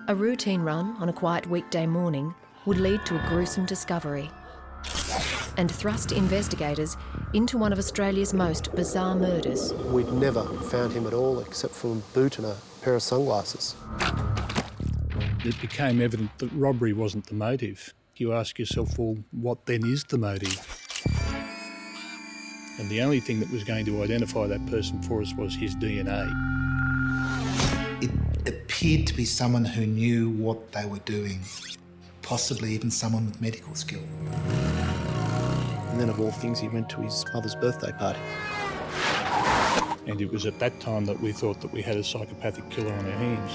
A routine run on a quiet weekday morning would lead to a gruesome discovery and thrust investigators into one of Australia's most bizarre murders. We'd never found him at all except for a boot and a pair of sunglasses. It became evident that robbery wasn't the motive. You ask yourself, well, what then is the motive? And the only thing that was going to identify that person for us was his DNA. It appeared to be someone who knew what they were doing, possibly even someone with medical skill. And then of all things, he went to his mother's birthday party. And it was at that time that we thought that we had a psychopathic killer on our hands.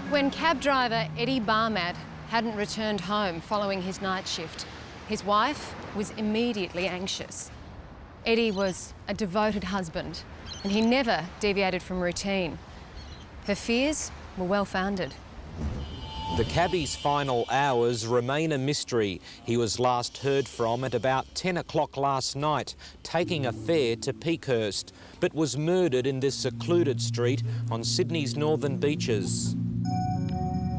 When cab driver Eddie Barad hadn't returned home following his night shift, his wife was immediately anxious. Eddie was a devoted husband and he never deviated from routine. Her fears were well-founded. The cabbie's final hours remain a mystery. He was last heard from at about 10 o'clock last night, taking a fare to Peakhurst, but was murdered in this secluded street on Sydney's northern beaches.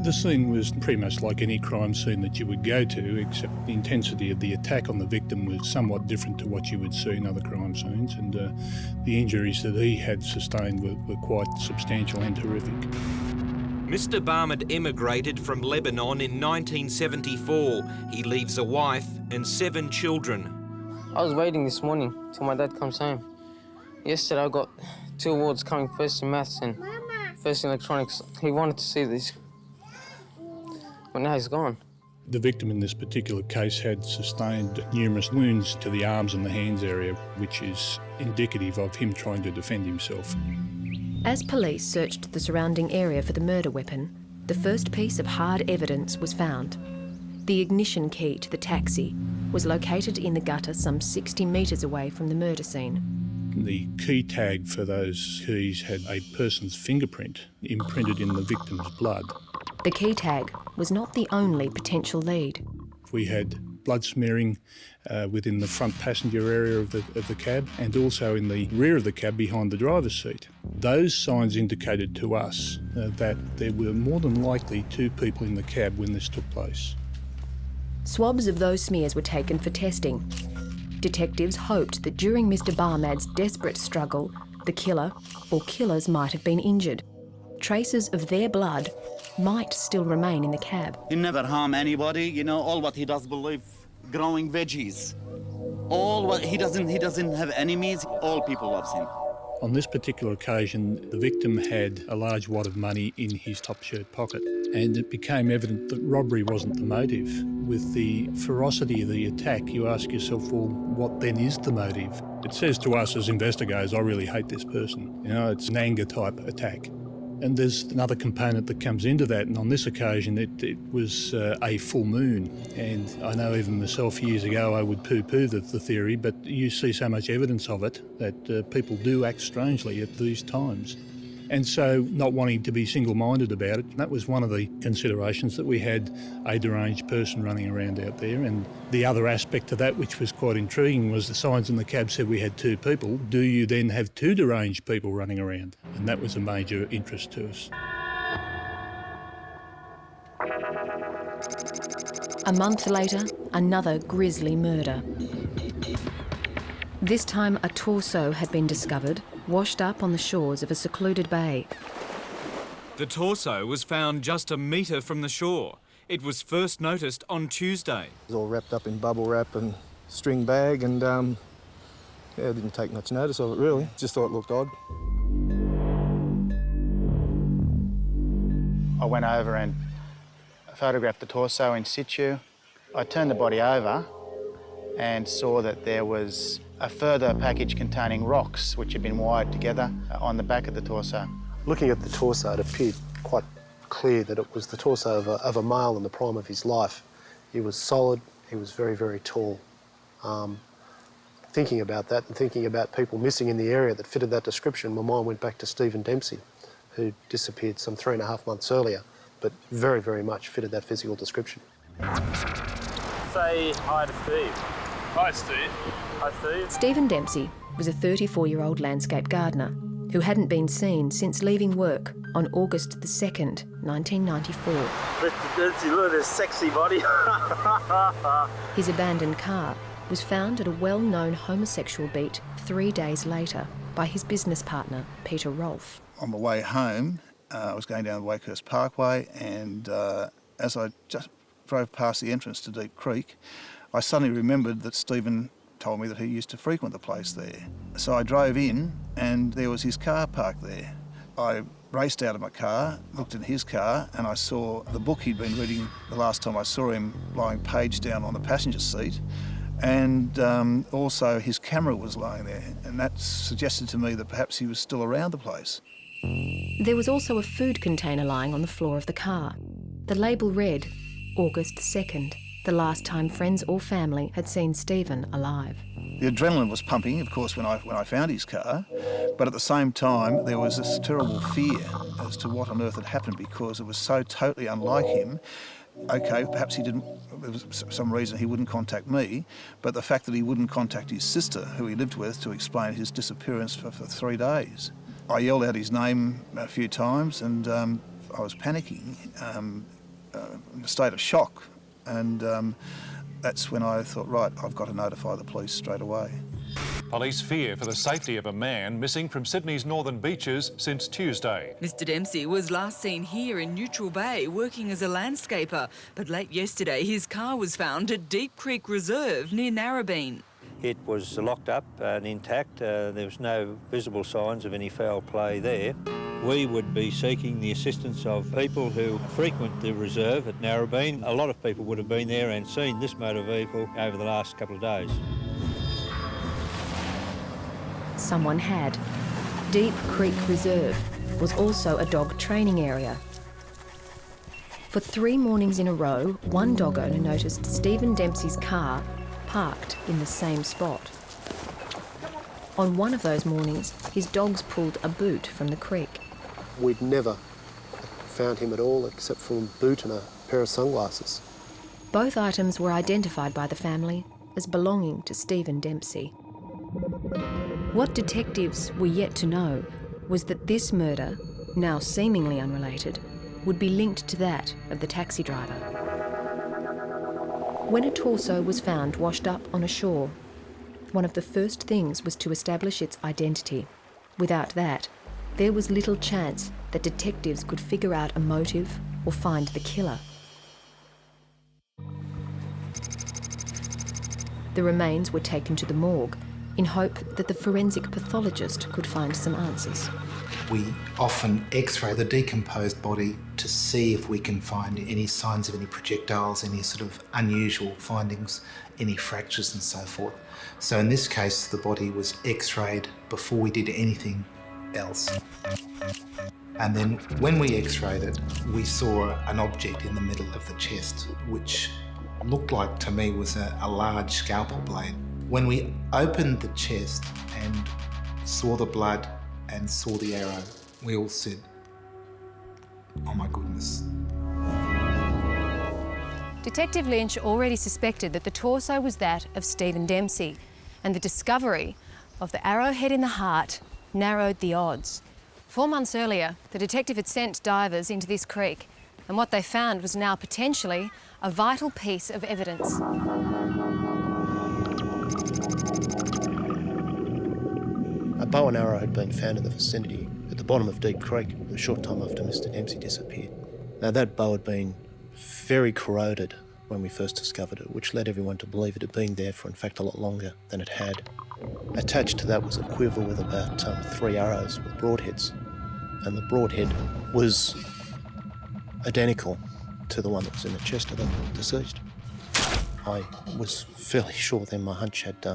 The scene was pretty much like any crime scene that you would go to, except the intensity of the attack on the victim was somewhat different to what you would see in other crime scenes, and the injuries that he had sustained were quite substantial and horrific. Mr. Barad emigrated from Lebanon in 1974. He leaves a wife and 7 children. I was waiting this morning till my dad comes home. Yesterday I got 2 awards coming, first in maths and first in electronics. He wanted to see this. But now he's gone. The victim in this particular case had sustained numerous wounds to the arms and the hands area, which is indicative of him trying to defend himself. As police searched the surrounding area for the murder weapon, the first piece of hard evidence was found. The ignition key to the taxi was located in the gutter some 60 metres away from the murder scene. The key tag for those keys had a person's fingerprint imprinted in the victim's blood. The key tag was not the only potential lead. We had blood smearing within the front passenger area of the cab and also in the rear of the cab behind the driver's seat. Those signs indicated to us that there were more than likely 2 people in the cab when this took place. Swabs of those smears were taken for testing. Detectives hoped that during Mr. Barad's desperate struggle, the killer or killers might have been injured. Traces of their blood might still remain in the cab. He never harm anybody, you know, all what he does believe, growing veggies. All what he doesn't have enemies, all people loves him. On this particular occasion, the victim had a large wad of money in his top shirt pocket, and it became evident that robbery wasn't the motive. With the ferocity of the attack, you ask yourself, well, what then is the motive? It says to us as investigators, I really hate this person. You know, it's an anger type attack. And there's another component that comes into that, and on this occasion it was a full moon. And I know even myself years ago I would poo-poo the theory, but you see so much evidence of it that people do act strangely at these times. And so not wanting to be single-minded about it, that was one of the considerations, that we had a deranged person running around out there. And the other aspect to that, which was quite intriguing, was the signs in the cab said we had 2 people. Do you then have 2 deranged people running around? And that was a major interest to us. A month later, another grisly murder. This time a torso had been discovered, washed up on the shores of a secluded bay. The torso was found just a metre from the shore. It was first noticed on Tuesday. It was all wrapped up in bubble wrap and string bag, and I didn't take much notice of it really. Just thought it looked odd. I went over and photographed the torso in situ. I turned the body over and saw that there was a further package containing rocks which had been wired together on the back of the torso. Looking at the torso, it appeared quite clear that it was the torso of a male in the prime of his life. He was solid, he was very, very tall. Thinking about that and thinking about people missing in the area that fitted that description, my mind went back to Stephen Dempsey, who disappeared some 3.5 months earlier, but very, very much fitted that physical description. Say hi to Steve. Hi, Steve. Hi, Steve. Stephen Dempsey was a 34-year-old landscape gardener who hadn't been seen since leaving work on August the 2nd, 1994. Mr. Dempsey, look at this sexy body. His abandoned car was found at a well-known homosexual beat 3 days later by his business partner, Peter Rolfe. On my way home, I was going down the Wakehurst Parkway, and as I just drove past the entrance to Deep Creek, I suddenly remembered that Stephen told me that he used to frequent the place there. So I drove in, and there was his car parked there. I raced out of my car, looked in his car, and I saw the book he'd been reading the last time I saw him, lying page down on the passenger seat, and also his camera was lying there, and that suggested to me that perhaps he was still around the place. There was also a food container lying on the floor of the car. The label read, August 2nd, the last time friends or family had seen Stephen alive. The adrenaline was pumping, of course, when I found his car, but at the same time there was this terrible fear as to what on earth had happened, because it was so totally unlike him. OK, perhaps there was some reason he wouldn't contact me, but the fact that he wouldn't contact his sister, who he lived with, to explain his disappearance for 3 days. I yelled out his name a few times, and I was panicking, in a state of shock, and that's when I thought, right, I've got to notify the police straight away. Police fear for the safety of a man missing from Sydney's northern beaches since Tuesday. Mr Dempsey was last seen here in Neutral Bay working as a landscaper, but late yesterday his car was found at Deep Creek Reserve near Narrabeen. It was locked up and intact. There was no visible signs of any foul play there. We would be seeking the assistance of people who frequent the reserve at Narrabeen. A lot of people would have been there and seen this motor vehicle over the last couple of days. Someone had. Deep Creek Reserve was also a dog training area. For 3 mornings in a row, one dog owner noticed Stephen Dempsey's car parked in the same spot. On one of those mornings, his dogs pulled a boot from the creek. We'd never found him at all except for a boot and a pair of sunglasses. Both items were identified by the family as belonging to Stephen Dempsey. What detectives were yet to know was that this murder, now seemingly unrelated, would be linked to that of the taxi driver. When a torso was found washed up on a shore, one of the first things was to establish its identity. Without that, there was little chance that detectives could figure out a motive or find the killer. The remains were taken to the morgue in hope that the forensic pathologist could find some answers. We often x-ray the decomposed body to see if we can find any signs of any projectiles, any sort of unusual findings, any fractures and so forth. So in this case, the body was x-rayed before we did anything else. And then when we x-rayed it, we saw an object in the middle of the chest, which looked like to me was a large scalpel blade. When we opened the chest and saw the blood and saw the arrow, we all said, oh my goodness. Detective Lynch already suspected that the torso was that of Stephen Dempsey, and the discovery of the arrowhead in the heart narrowed the odds. 4 months earlier, the detective had sent divers into this creek, and what they found was now potentially a vital piece of evidence. A bow and arrow had been found in the vicinity at the bottom of Deep Creek a short time after Mr Dempsey disappeared. Now that bow had been very corroded when we first discovered it, which led everyone to believe it had been there for in fact a lot longer than it had. Attached to that was a quiver with about 3 arrows with broadheads, and the broadhead was identical to the one that was in the chest of the deceased. I was fairly sure then my hunch had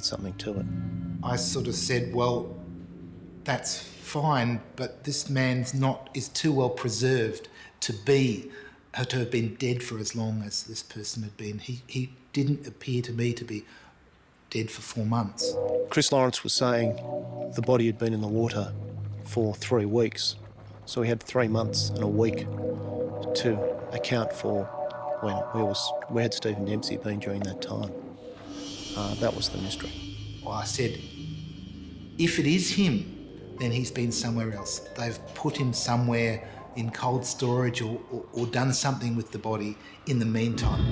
something to it. I sort of said, well, that's fine, but this man's is too well preserved to have been dead for as long as this person had been. He didn't appear to me to be dead for 4 months. Chris Lawrence was saying the body had been in the water for 3 weeks, So we had 3 months and a week to account for where had Stephen Dempsey been during that time. That was the mystery. Well, I said, if it is him, then he's been somewhere else. They've put him somewhere in cold storage or done something with the body in the meantime.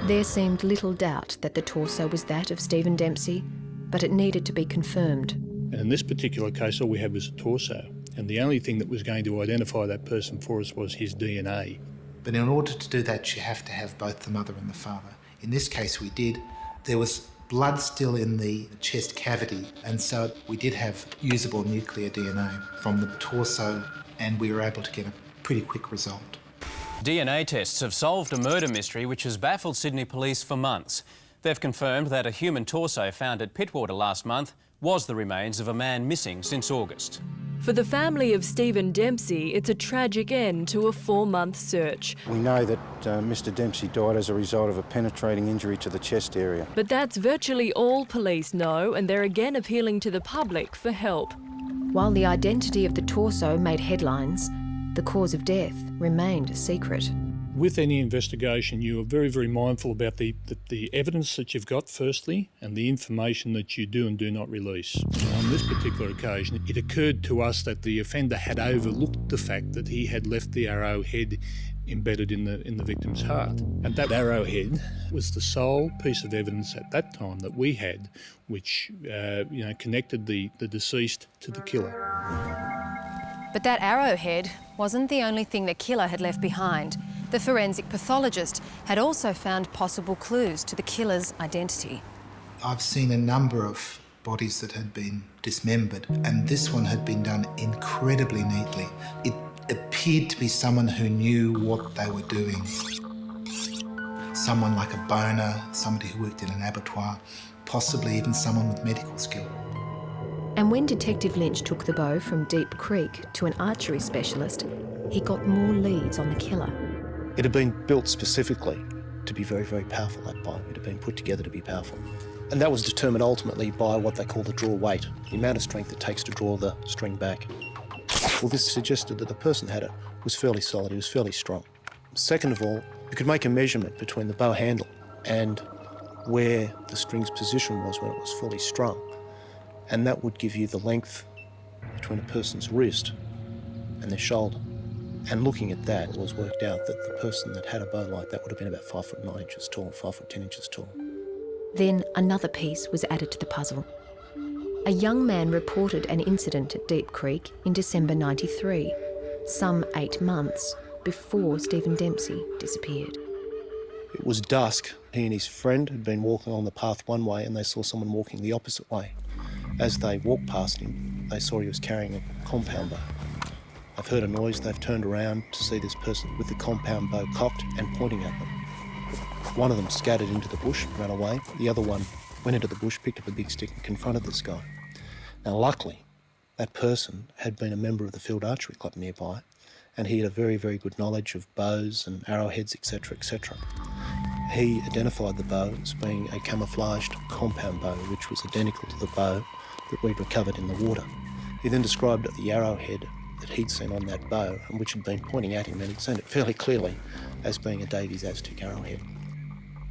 There seemed little doubt that the torso was that of Stephen Dempsey, but it needed to be confirmed. And in this particular case, all we had was a torso, and the only thing that was going to identify that person for us was his DNA. But in order to do that, you have to have both the mother and the father. In this case, we did. There was blood still in the chest cavity, and so we did have usable nuclear DNA from the torso, and we were able to get a pretty quick result. DNA tests have solved a murder mystery which has baffled Sydney police for months. They've confirmed that a human torso found at Pittwater last month was the remains of a man missing since August. For the family of Stephen Dempsey, it's a tragic end to a 4-month search. We know that Mr Dempsey died as a result of a penetrating injury to the chest area. But that's virtually all police know, and they're again appealing to the public for help. While the identity of the torso made headlines, the cause of death remained a secret. With any investigation, you are very, very mindful about the evidence that you've got, firstly, and the information that you do and do not release. On this particular occasion, it occurred to us that the offender had overlooked the fact that he had left the arrowhead embedded in the victim's heart. And that arrowhead was the sole piece of evidence at that time that we had which connected the deceased to the killer. But that arrowhead wasn't the only thing the killer had left behind. The forensic pathologist had also found possible clues to the killer's identity. I've seen a number of bodies that had been dismembered, and this one had been done incredibly neatly. It appeared to be someone who knew what they were doing. Someone like a boner, somebody who worked in an abattoir, possibly even someone with medical skill. And when Detective Lynch took the bow from Deep Creek to an archery specialist, he got more leads on the killer. It had been built specifically to be very, very powerful, that bow. It had been put together to be powerful. And that was determined ultimately by what they call the draw weight, the amount of strength it takes to draw the string back. Well, this suggested that the person had it was fairly solid, he was fairly strong. Second of all, you could make a measurement between the bow handle and where the string's position was when it was fully strung. And that would give you the length between a person's wrist and their shoulder. And looking at that, it was worked out that the person that had a bow like that would have been about 5 foot 9 inches tall, 5 foot 10 inches tall. Then another piece was added to the puzzle. A young man reported an incident at Deep Creek in December '93, some 8 months before Stephen Dempsey disappeared. It was dusk. He and his friend had been walking along the path one way and they saw someone walking the opposite way. As they walked past him, they saw he was carrying a compound bow. They've heard a noise, they've turned around to see this person with the compound bow cocked and pointing at them. One of them scattered into the bush, ran away. The other one went into the bush, picked up a big stick and confronted this guy. Now luckily, that person had been a member of the Field Archery Club nearby and he had a very, very good knowledge of bows and arrowheads, etc., etc. He identified the bow as being a camouflaged compound bow, which was identical to the bow that we'd recovered in the water. He then described the arrowhead that he'd seen on that bow and which had been pointing at him, and he'd seen it fairly clearly as being a Davies Aztec arrowhead.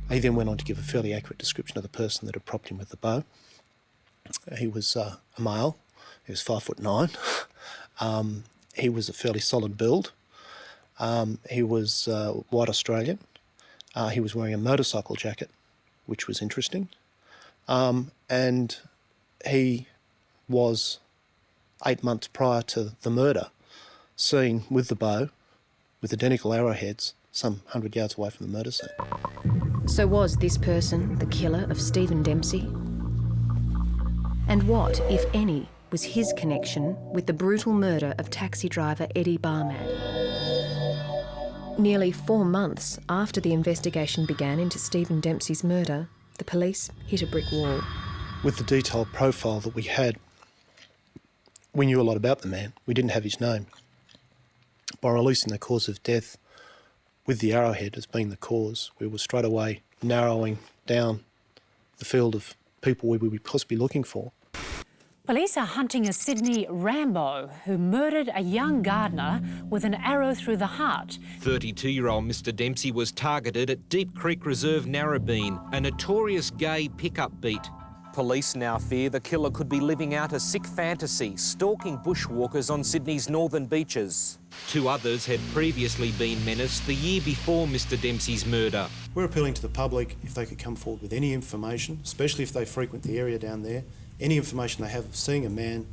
He then went on to give a fairly accurate description of the person that had propped him with the bow. He was a male, he was 5 foot 9. He was a fairly solid build. He was white Australian. He was wearing a motorcycle jacket, which was interesting. And he was 8 months prior to the murder, seen with the bow, with identical arrowheads, some 100 yards away from the murder scene. So was this person the killer of Stephen Dempsey? And what, if any, was his connection with the brutal murder of taxi driver Eddie Barmad? Nearly 4 months after the investigation began into Stephen Dempsey's murder, the police hit a brick wall. With the detailed profile that we had, we knew a lot about the man. We didn't have his name. By releasing the cause of death with the arrowhead as being the cause, we were straight away narrowing down the field of people we would be possibly looking for. Police are hunting a Sydney Rambo who murdered a young gardener with an arrow through the heart. 32-year-old Mr Dempsey was targeted at Deep Creek Reserve, Narrabeen, a notorious gay pickup beat. Police now fear the killer could be living out a sick fantasy, stalking bushwalkers on Sydney's northern beaches. 2 others had previously been menaced the year before Mr Dempsey's murder. We're appealing to the public if they could come forward with any information, especially if they frequent the area down there, any information they have of seeing a man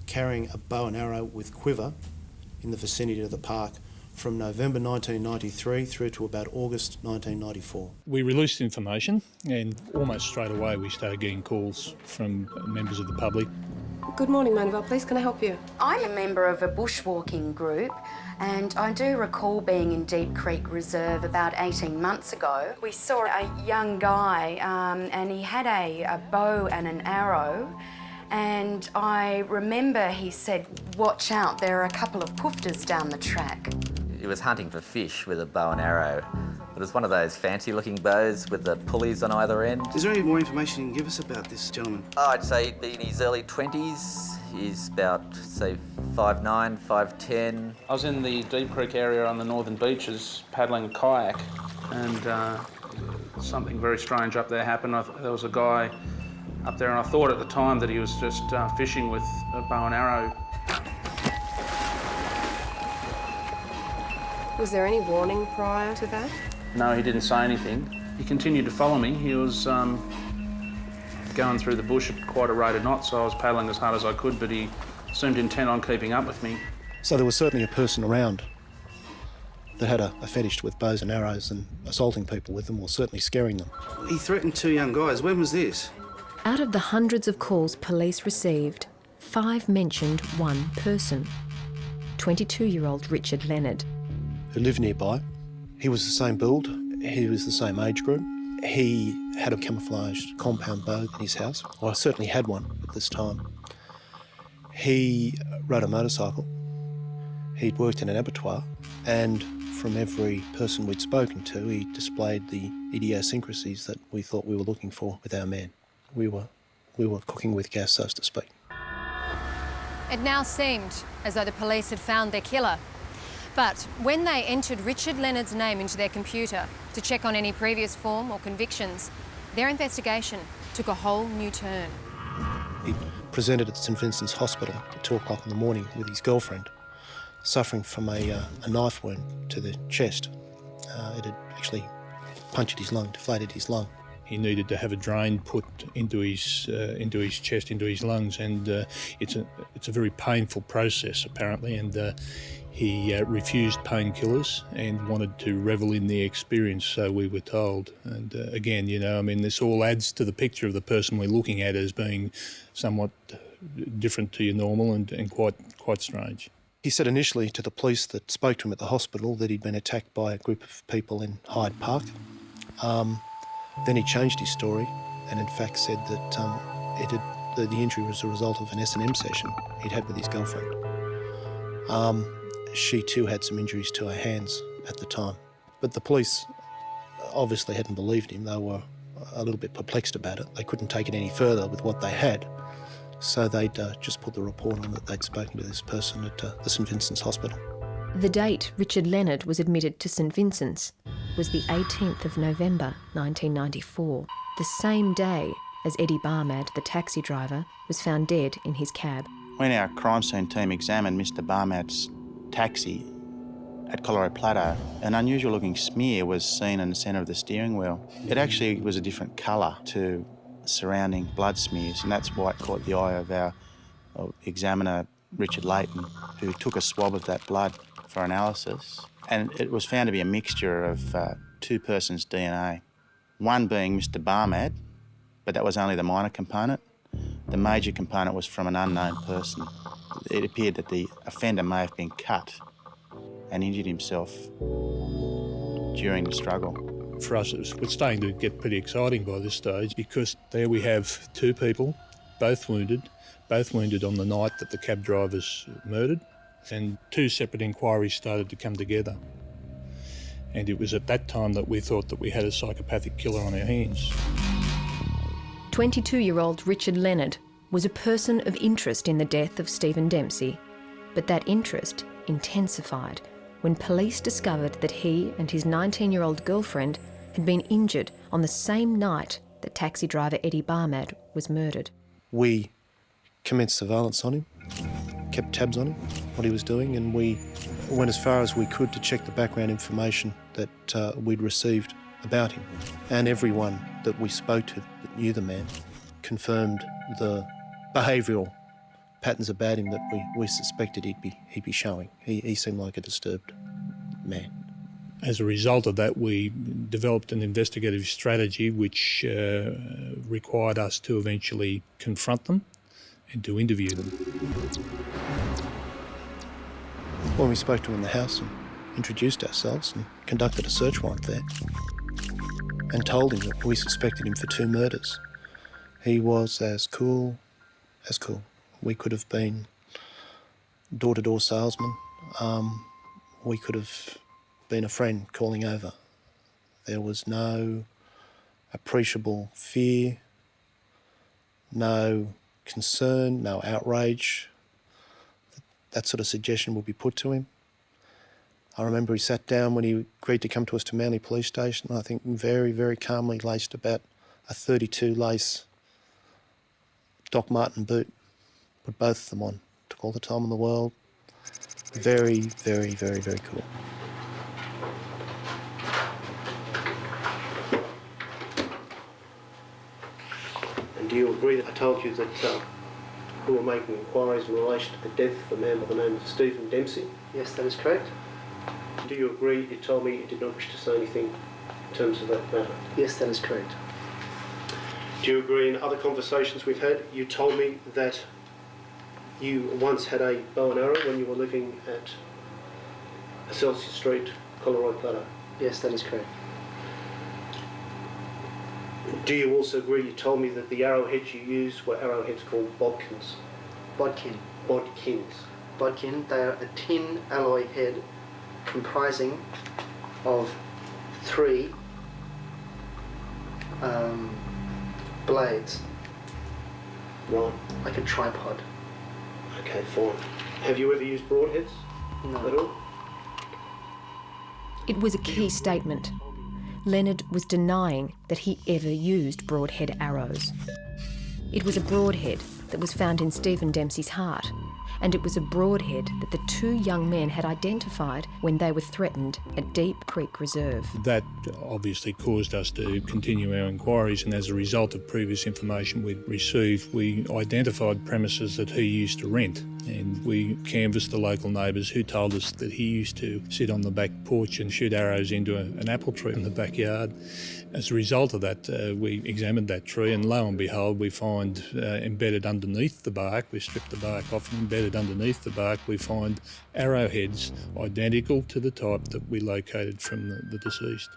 carrying a bow and arrow with quiver in the vicinity of the park from November 1993 through to about August 1994. We released information and almost straight away we started getting calls from members of the public. Good morning, Manhunt Police. Can I help you? I'm a member of a bushwalking group and I do recall being in Deep Creek Reserve about 18 months ago. We saw a young guy and he had a bow and an arrow, and I remember he said, "Watch out, there are a couple of poofters down the track." He was hunting for fish with a bow and arrow. It was one of those fancy-looking bows with the pulleys on either end. Is there any more information you can give us about this gentleman? I'd say he'd be in his early 20s. He's about, say, 5'9", 5'10". I was in the Deep Creek area on the northern beaches paddling a kayak, and something very strange up there happened. There was a guy up there, and I thought at the time that he was just fishing with a bow and arrow. Was there any warning prior to that? No, he didn't say anything. He continued to follow me. He was going through the bush at quite a rate of knots, so I was paddling as hard as I could, but he seemed intent on keeping up with me. So there was certainly a person around that had a fetish with bows and arrows and assaulting people with them, or certainly scaring them. He threatened 2 young guys. When was this? Out of the hundreds of calls police received, 5 mentioned one person, 22-year-old Richard Leonard. Who lived nearby. He was the same build, he was the same age group. He had a camouflaged compound bow in his house, or certainly had one at this time. He rode a motorcycle, he'd worked in an abattoir, and from every person we'd spoken to, he displayed the idiosyncrasies that we thought we were looking for with our man. We were cooking with gas, so to speak. It now seemed as though the police had found their killer. But when they entered Richard Leonard's name into their computer to check on any previous form or convictions, their investigation took a whole new turn. He presented at St Vincent's Hospital at 2 o'clock in the morning with his girlfriend, suffering from a knife wound to the chest. It had actually punctured his lung, deflated his lung. He needed to have a drain put into his chest, into his lungs, and it's a very painful process apparently, and he refused painkillers and wanted to revel in the experience, so we were told. And again, you know, I mean, this all adds to the picture of the person we're looking at as being somewhat different to your normal and quite strange. He said initially to the police that spoke to him at the hospital that he'd been attacked by a group of people in Hyde Park. Then he changed his story and in fact said that the injury was a result of an S&M session he'd had with his girlfriend. She too had some injuries to her hands at the time. But the police obviously hadn't believed him. They were a little bit perplexed about it. They couldn't take it any further with what they had. So they'd just put the report on that they'd spoken to this person at the St Vincent's Hospital. The date Richard Leonard was admitted to St Vincent's was the 18th of November 1994, the same day as Eddie Barmad, the taxi driver, was found dead in his cab. When our crime scene team examined Mr Barmad's taxi at Colorado Plateau, an unusual looking smear was seen in the centre of the steering wheel. It actually was a different colour to surrounding blood smears, and that's why it caught the eye of our examiner, Richard Layton, who took a swab of that blood for analysis. And it was found to be a mixture of 2 persons' DNA, one being Mr Barmad, but that was only the minor component. The major component was from an unknown person. It appeared that the offender may have been cut and injured himself during the struggle. For us, it's starting to get pretty exciting by this stage, because there we have 2 people, both wounded on the night that the cab drivers murdered, and 2 separate inquiries started to come together. And it was at that time that we thought that we had a psychopathic killer on our hands. 22-year-old Richard Leonard was a person of interest in the death of Stephen Dempsey, but that interest intensified when police discovered that he and his 19-year-old girlfriend had been injured on the same night that taxi driver Eddie Barmad was murdered. We commenced surveillance on him, kept tabs on him, what he was doing, and we went as far as we could to check the background information that we'd received about him. And everyone that we spoke to that knew the man confirmed the behavioural patterns about him that we suspected he'd be showing. He seemed like a disturbed man. As a result of that, we developed an investigative strategy which required us to eventually confront them and to interview them. When we spoke to him in the house and introduced ourselves and conducted a search warrant there and told him that we suspected him for 2 murders, he was as cool as cool. We could have been door-to-door salesmen. We could have been a friend calling over. There was no appreciable fear, no concern, no outrage. That sort of suggestion would be put to him. I remember he sat down when he agreed to come to us to Manly Police Station. I think very, very calmly laced about a 32 lace Doc Marten boot. Put both of them on. Took all the time in the world. Very, very, very, very cool. And do you agree that I told you that we were making inquiries in relation to the death of a man by the name of Stephen Dempsey? Yes, that is correct. Do you agree you told me you did not wish to say anything in terms of that matter? Yes, that is correct. Do you agree in other conversations we've had, you told me that you once had a bow and arrow when you were living at Celsius Street, Coleroy Plateau? Yes, that is correct. Do you also agree you told me that the arrowheads you used were arrowheads called bodkins? Bodkin. Bodkins. Bodkin, they are a tin alloy head comprising of 3 blades. Right. Like a tripod. Okay, fine. Have you ever used broadheads? No. At all? It was a key statement. Leonard was denying that he ever used broadhead arrows. It was a broadhead that was found in Stephen Dempsey's heart, and it was a broadhead that the 2 young men had identified when they were threatened at Deep Creek Reserve. That obviously caused us to continue our inquiries, and as a result of previous information we'd received, we identified premises that he used to rent, and we canvassed the local neighbours who told us that he used to sit on the back porch and shoot arrows into an apple tree in the backyard. As a result of that, we examined that tree, and lo and behold, we find embedded underneath the bark, we stripped the bark off, and embedded underneath the bark we find arrowheads identical to the type that we located from the deceased.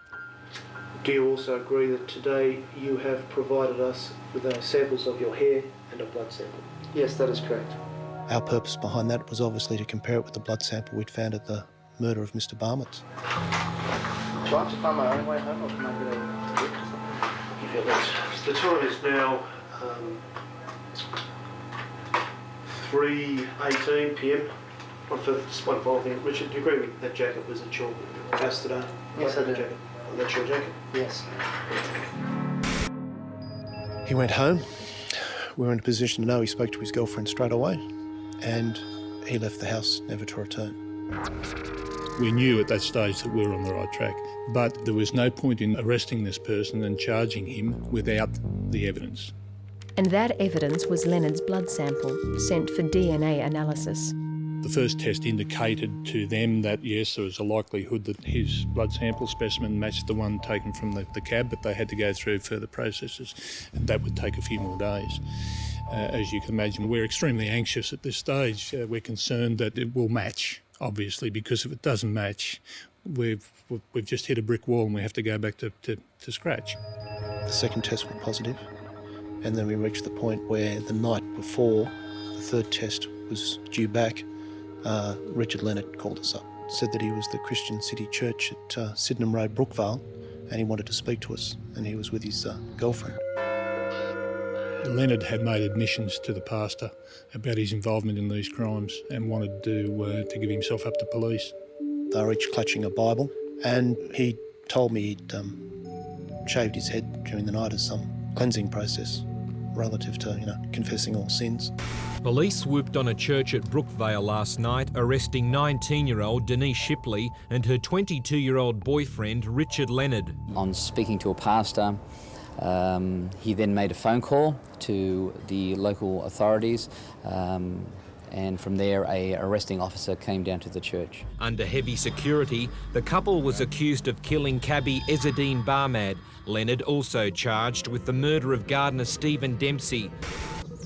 Do you also agree that today you have provided us with samples of your hair and a blood sample? Yes, that is correct. Our purpose behind that was obviously to compare it with the blood sample we'd found at the murder of Mr. Barmad. Shall I just find my own way home, or can I get a... Give you that. The time is now 3:18 p.m. One final thing. Richard, do you agree with that jacket was at your house today? Yes, I do. Jacket. Oh, that's your jacket? Yes. He went home. We were in a position to know he spoke to his girlfriend straight away, and he left the house never to return. We knew at that stage that we were on the right track, but there was no point in arresting this person and charging him without the evidence. And that evidence was Leonard's blood sample, sent for DNA analysis. The first test indicated to them that, yes, there was a likelihood that his blood sample specimen matched the one taken from the cab, but they had to go through further processes, and that would take a few more days. As you can imagine, we're extremely anxious at this stage. We're concerned that it will match, obviously, because if it doesn't match, we've just hit a brick wall and we have to go back to scratch. The second test was positive, and then we reached the point where the night before the third test was due back, Richard Leonard called us up, said that he was the Christian City Church at Sydenham Road, Brookvale, and he wanted to speak to us, and he was with his girlfriend. Leonard had made admissions to the pastor about his involvement in these crimes and wanted to give himself up to police. They were each clutching a Bible, and he told me he'd shaved his head during the night as some cleansing process relative to, confessing all sins. Police swooped on a church at Brookvale last night, arresting 19-year-old Denise Shipley and her 22-year-old boyfriend Richard Leonard. On speaking to a pastor, he then made a phone call to the local authorities, and from there a arresting officer came down to the church. Under heavy security, the couple was accused of killing cabbie Ezzedine Barmad. Leonard also charged with the murder of gardener Stephen Dempsey.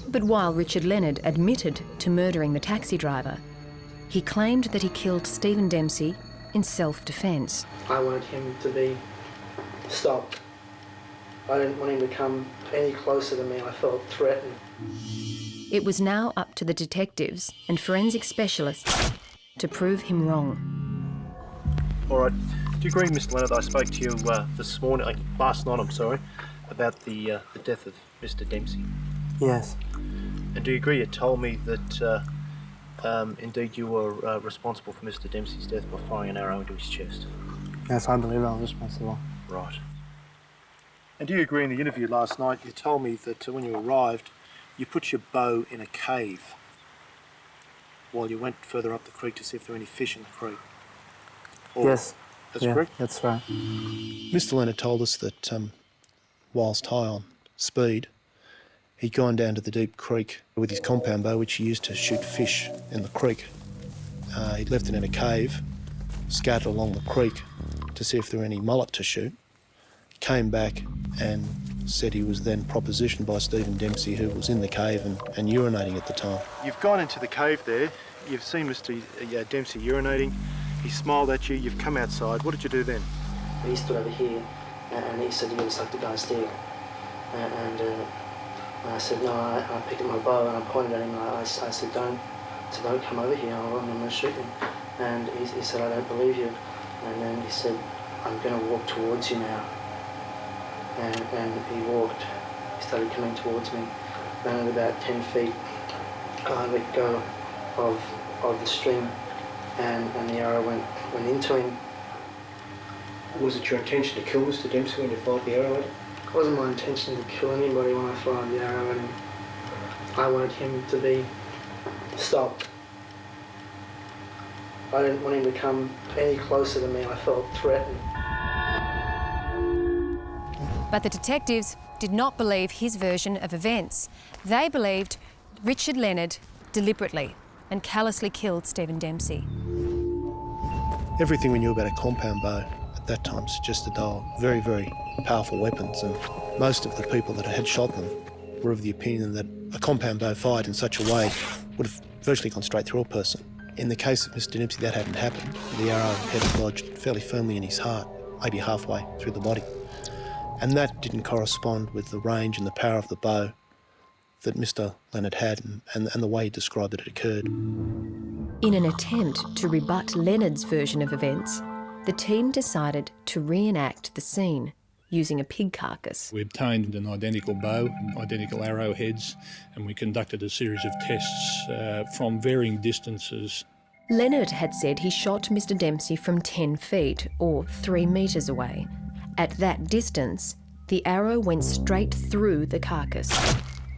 But while Richard Leonard admitted to murdering the taxi driver, he claimed that he killed Stephen Dempsey in self-defence. I wanted him to be stopped. I didn't want him to come any closer to me. I felt threatened. It was now up to the detectives and forensic specialists to prove him wrong. All right. Do you agree, Mr. Leonard, I spoke to you last night, about the death of Mr. Dempsey? Yes. And do you agree you told me that indeed you were responsible for Mr. Dempsey's death by firing an arrow into his chest? Yes, I believe I was responsible. Right. And do you agree in the interview last night you told me that when you arrived you put your bow in a cave while you went further up the creek to see if there were any fish in the creek? Yes. That's correct? That's right. Mr. Leonard told us that whilst high on speed, he'd gone down to the deep creek with his compound bow, which he used to shoot fish in the creek. He'd left it in a cave, scattered along the creek to see if there were any mullet to shoot. He came back and said he was then propositioned by Stephen Dempsey, who was in the cave and urinating at the time. You've gone into the cave there, you've seen Mr. Dempsey urinating, he smiled at you, you've come outside. What did you do then? He stood over here and he said, "You gotta suck the guy's dick." And I said, "No," I picked up my bow and I pointed at him and I said, don't come over here, I'm going to shoot him." And he said, "I don't believe you." And then he said, "I'm going to walk towards you now." And he walked, he started coming towards me. And at about 10 feet, I let go of the string and the arrow went into him. Was it your intention to kill Mr. Dempsey when you fired the arrow at him? It wasn't my intention to kill anybody when I fired the arrow at him. I wanted him to be stopped. I didn't want him to come any closer to me. I felt threatened. But the detectives did not believe his version of events. They believed Richard Leonard deliberately and callously killed Stephen Dempsey. Everything we knew about a compound bow at that time suggested they were very, very powerful weapons, and most of the people that had shot them were of the opinion that a compound bow fired in such a way would have virtually gone straight through a person. In the case of Mr. Dempsey, that hadn't happened. The arrow had lodged fairly firmly in his heart, maybe halfway through the body. And that didn't correspond with the range and the power of the bow that Mr. Leonard had and the way he described it occurred. In an attempt to rebut Leonard's version of events, the team decided to reenact the scene using a pig carcass. We obtained an identical bow, identical arrowheads, and we conducted a series of tests from varying distances. Leonard had said he shot Mr. Dempsey from 10 feet, or 3 metres away. At that distance, the arrow went straight through the carcass.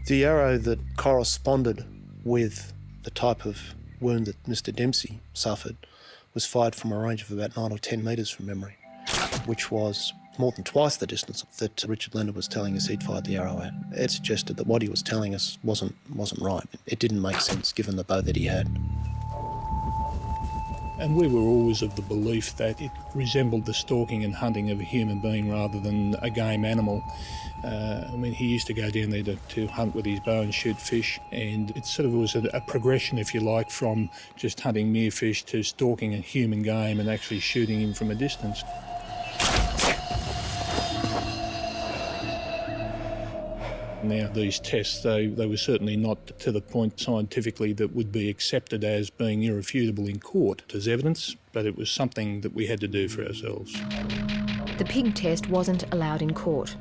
The arrow that corresponded with the type of wound that Mr. Dempsey suffered was fired from a range of about 9 or 10 metres from memory, which was more than twice the distance that Richard Leonard was telling us he'd fired the arrow at. It suggested that what he was telling us wasn't right. It didn't make sense given the bow that he had. And we were always of the belief that it resembled the stalking and hunting of a human being rather than a game animal. He used to go down there to hunt with his bow and shoot fish, and it sort of was a progression, if you like, from just hunting mere fish to stalking a human game and actually shooting him from a distance. Now, these tests, they were certainly not to the point scientifically that would be accepted as being irrefutable in court as evidence, but it was something that we had to do for ourselves. The pig test wasn't allowed in court,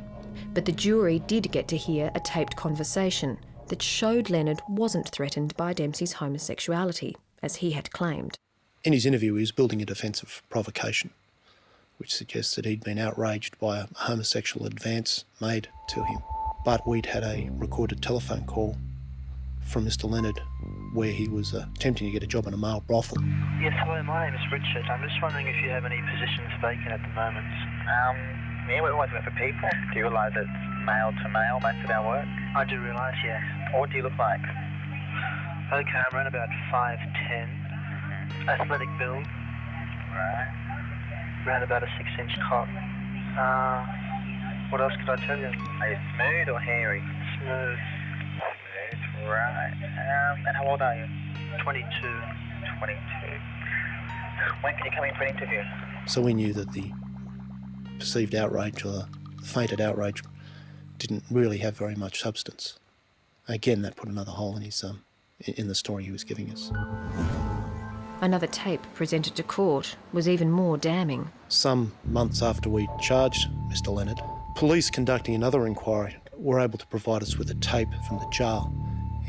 But the jury did get to hear a taped conversation that showed Leonard wasn't threatened by Dempsey's homosexuality, as he had claimed. In his interview, he was building a defence of provocation, which suggests that he'd been outraged by a homosexual advance made to him. But we'd had a recorded telephone call from Mr. Leonard where he was attempting to get a job in a male brothel. Yes, hello, my name is Richard. I'm just wondering if you have any positions vacant at the moment. Yeah, we're always looking for people. Do you realise it's male to male, most of our work? I do realise, yes. What do you look like? Okay, I'm around about 5'10", athletic build. Right. Around about a 6-inch cock. What else could I tell you? Are you smooth or hairy? Smooth. Smooth, right. And how old are you? 22. 22. When can you come in for an interview? So we knew that the perceived outrage or the fainted outrage didn't really have very much substance. Again, that put another hole in his in the story he was giving us. Another tape presented to court was even more damning. Some months after we charged Mr. Leonard, police conducting another inquiry were able to provide us with a tape from the jail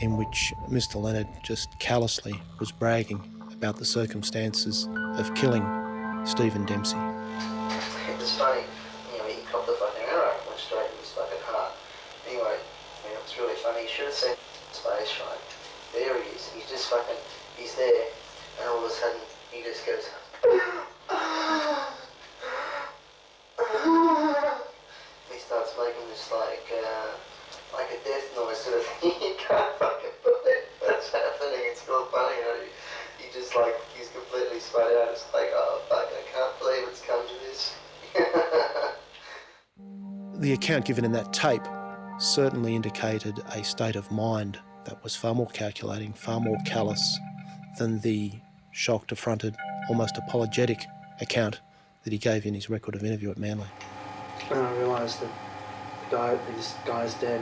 in which Mr. Leonard just callously was bragging about the circumstances of killing Stephen Dempsey. It was funny, you know, he copped the fucking arrow, went straight in his fucking heart. Anyway, I mean, it was really funny. You should have seen his face, right? There he is. He's just fucking, he's there, and all of a sudden he just goes, he starts making this like a death noise sort of thing. You can't fucking believe that's happening. It's real funny, you know. He just like, he's completely spun out. It's like, oh fuck, I can't believe it's come to this. The account given in that tape certainly indicated a state of mind that was far more calculating, far more callous than the shocked, affronted, almost apologetic account that he gave in his record of interview at Manly. And I realised that this guy's dead.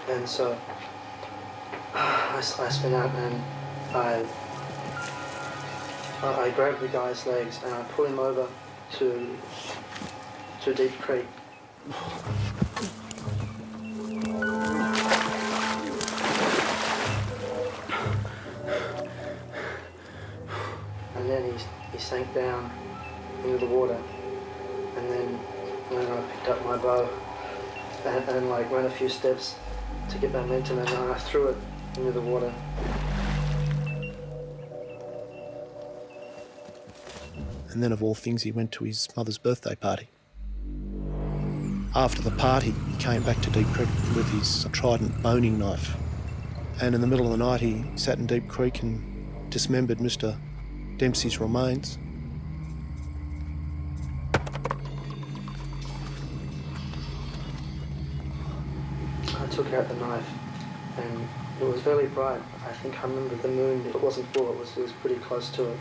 And so I spin out and I grabbed the guy's legs and I pulled him over to Deep Creek. And then he sank down into the water, and then I picked up my bow and like ran a few steps to get momentum, and I threw it into the water. And then of all things, he went to his mother's birthday party. After the party, he came back to Deep Creek with his trident boning knife. And in the middle of the night, he sat in Deep Creek and dismembered Mr. Dempsey's remains. I took out the knife, and it was very bright. I think I remember the moon. If it wasn't full, it was pretty close to it.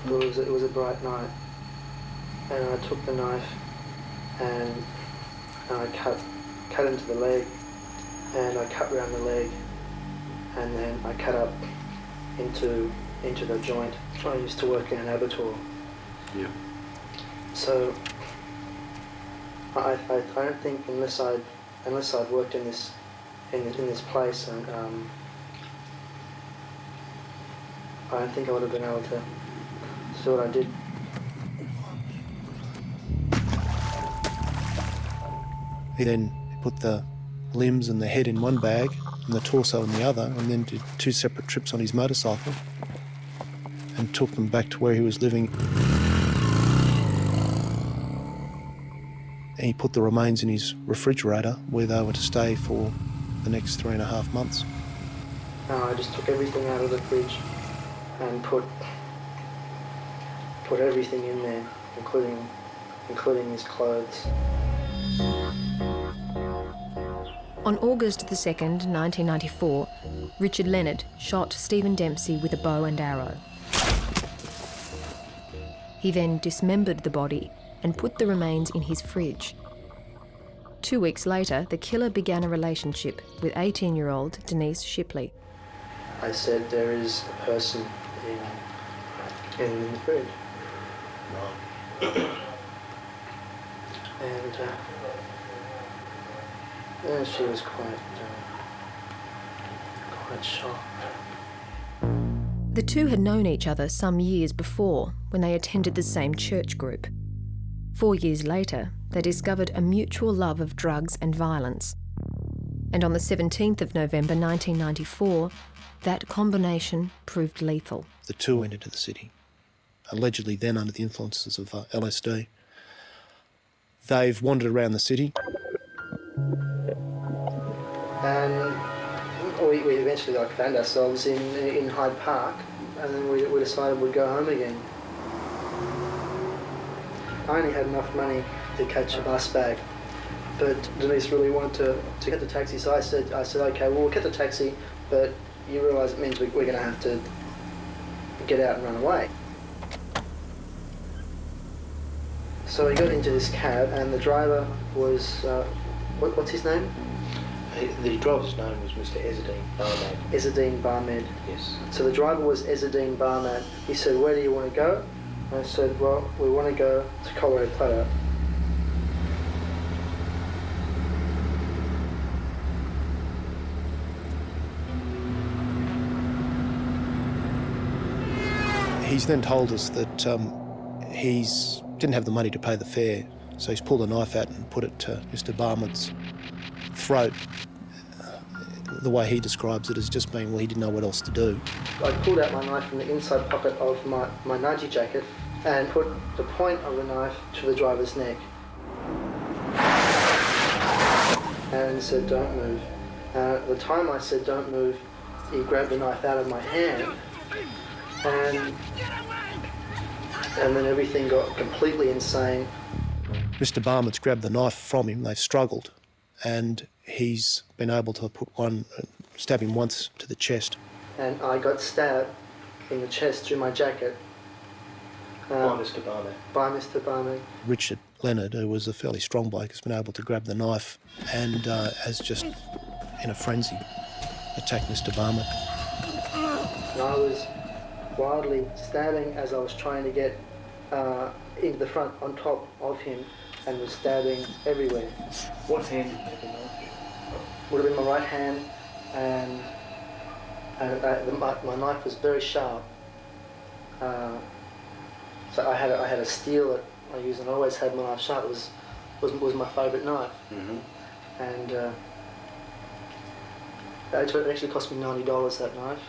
But it was a bright night, and I took the knife and I cut into the leg, and I cut around the leg, and then I cut up into the joint. I used to work in an abattoir. Yeah. So I don't think unless I'd worked in this place, and I don't think I would have been able to do what I did. He then put the limbs and the head in one bag and the torso in the other, and then did 2 separate trips on his motorcycle and took them back to where he was living. And he put the remains in his refrigerator where they were to stay for the next 3.5 months. I just took everything out of the fridge and put everything in there, including his clothes. On August the 2nd, 1994, Richard Leonard shot Stephen Dempsey with a bow and arrow. He then dismembered the body and put the remains in his fridge. 2 weeks later, the killer began a relationship with 18-year-old Denise Shipley. I said, there is a person in the fridge. And Yeah, she was quite shocked. The two had known each other some years before when they attended the same church group. 4 years later, they discovered a mutual love of drugs and violence. And on the 17th of November 1994, that combination proved lethal. The two went into the city, allegedly then under the influences of LSD. They've wandered around the city. And we eventually found ourselves in Hyde Park, and then we decided we'd go home again. I only had enough money to catch a bus back, but Denise really wanted to get the taxi, so I said, okay, well, we'll get the taxi, but you realise it means we're going to have to get out and run away. So we got into this cab, and the driver was, what's his name? The driver's name was Mr. Ezzedine Barmad. Ezzedine Barmad. Yes. So the driver was Ezzedine Barmad. He said, where do you want to go? And I said, well, we want to go to Colorado Plateau. He's then told us that he's didn't have the money to pay the fare, so he's pulled a knife out and put it to Mr. Barmad's throat. The way he describes it as just being, well, he didn't know what else to do. I pulled out my knife from the inside pocket of my Nike jacket and put the point of the knife to the driver's neck. And said, don't move. At the time I said, don't move, he grabbed the knife out of my hand, and then everything got completely insane. Mr. Barmad's grabbed the knife from him, they've struggled, and he's been able to stab him once to the chest. And I got stabbed in the chest through my jacket. By Mr. Barmad. By Mr. Barmad. Richard Leonard, who was a fairly strong bloke, has been able to grab the knife and has just, in a frenzy, attacked Mr. Barmad. And I was wildly stabbing as I was trying to get into the front on top of him, and was stabbing everywhere. What hand did you have the knife in? Would have been my right hand, and my knife was very sharp. So I had a steel that I used, and I always had my knife sharp. It was my favourite knife. Mm-hmm. And it actually cost me $90, that knife.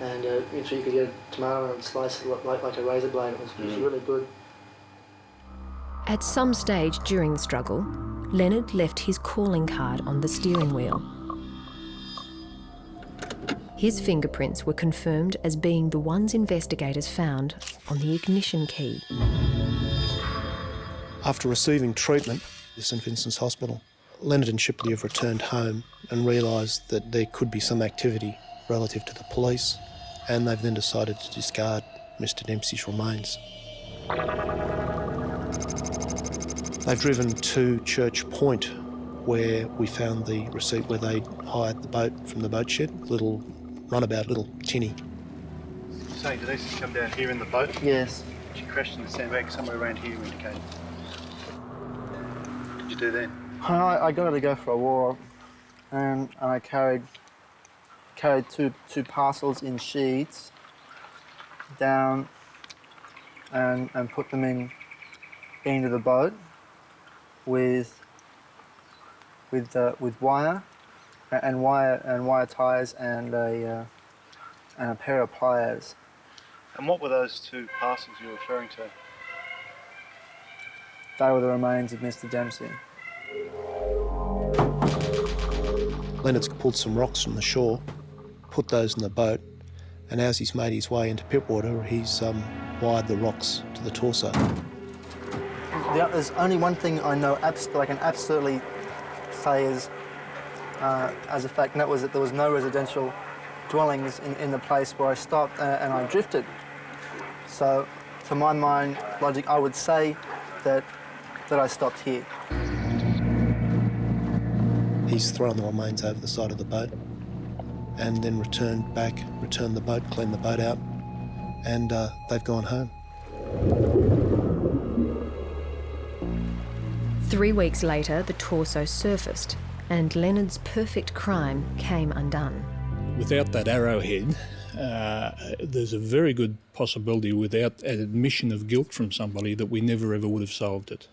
And you could get a tomato and slice it like a razor blade. It was really good. At some stage during the struggle, Leonard left his calling card on the steering wheel. His fingerprints were confirmed as being the ones investigators found on the ignition key. After receiving treatment at St Vincent's Hospital, Leonard and Shipley have returned home and realised that there could be some activity relative to the police, and they've then decided to discard Mr Dempsey's remains. They've driven to Church Point, where we found the receipt where they hired the boat from the boat shed, little runabout, little tinny. So Denise has come down here in the boat? Yes. She crashed in the sandbag somewhere around here, you indicated. What did you do then? I got her to go for a walk, and I carried two parcels in sheets down and put them into the boat with wire ties and a pair of pliers. And what were those two parcels you were referring to? They were the remains of Mr Dempsey. Leonard's pulled some rocks from the shore, put those in the boat, and as he's made his way into Pittwater, he's wired the rocks to the torso. There's only one thing I know I can absolutely say as a fact, and that was that there was no residential dwellings in the place where I stopped, and I drifted. So, to my mind, logic, I would say that I stopped here. He's thrown the remains over the side of the boat and then returned the boat, cleaned the boat out, and they've gone home. 3 weeks later, the torso surfaced and Leonard's perfect crime came undone. Without that arrowhead, there's a very good possibility, without an admission of guilt from somebody, that we never ever would have solved it,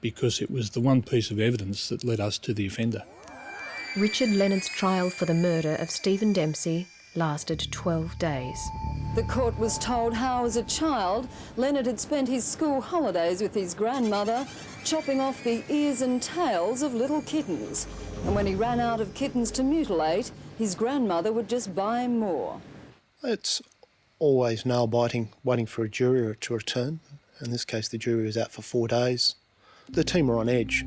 because it was the one piece of evidence that led us to the offender. Richard Leonard's trial for the murder of Stephen Dempsey lasted 12 days. The court was told how, as a child, Leonard had spent his school holidays with his grandmother, chopping off the ears and tails of little kittens. And when he ran out of kittens to mutilate, his grandmother would just buy him more. It's always nail-biting, waiting for a jury to return. In this case, the jury was out for 4 days. The team were on edge.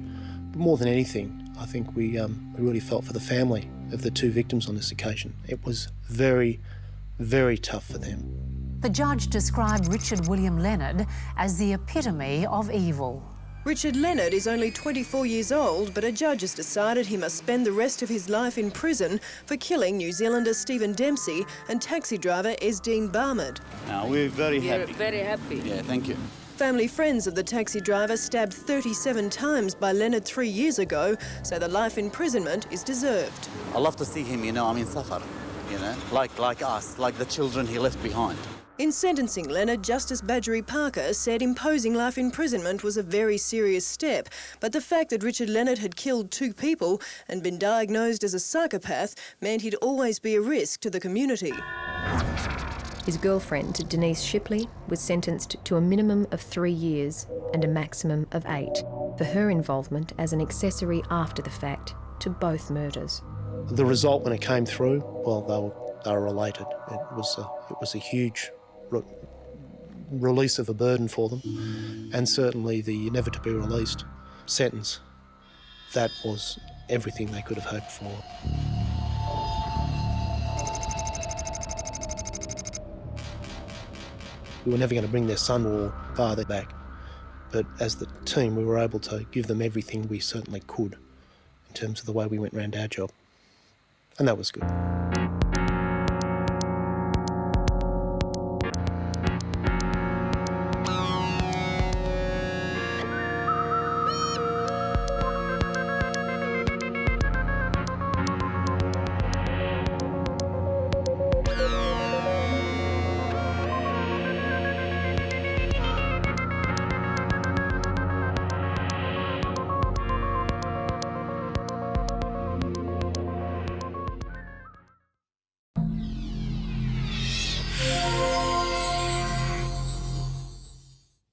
But more than anything, I think we really felt for the family of the 2 victims on this occasion. It was very, very tough for them. The judge described Richard William Leonard as the epitome of evil. Richard Leonard is only 24 years old, but a judge has decided he must spend the rest of his life in prison for killing New Zealander Stephen Dempsey and taxi driver Esdean Barmad. We're very happy. We're very happy. Yeah, thank you. Family friends of the taxi driver stabbed 37 times by Leonard 3 years ago, so the life imprisonment is deserved. I love to see him, suffer, like us, like the children he left behind. In sentencing Leonard, Justice Badgery Parker said imposing life imprisonment was a very serious step, but the fact that Richard Leonard had killed 2 people and been diagnosed as a psychopath meant he'd always be a risk to the community. His girlfriend, Denise Shipley, was sentenced to a minimum of 3 years and a maximum of 8 for her involvement as an accessory after the fact to both murders. The result when it came through, well, they were elated. It was a huge release of a burden for them, and certainly the never-to-be-released sentence. That was everything they could have hoped for. We were never going to bring their son or father back, but as the team we were able to give them everything we certainly could in terms of the way we went round our job, and that was good.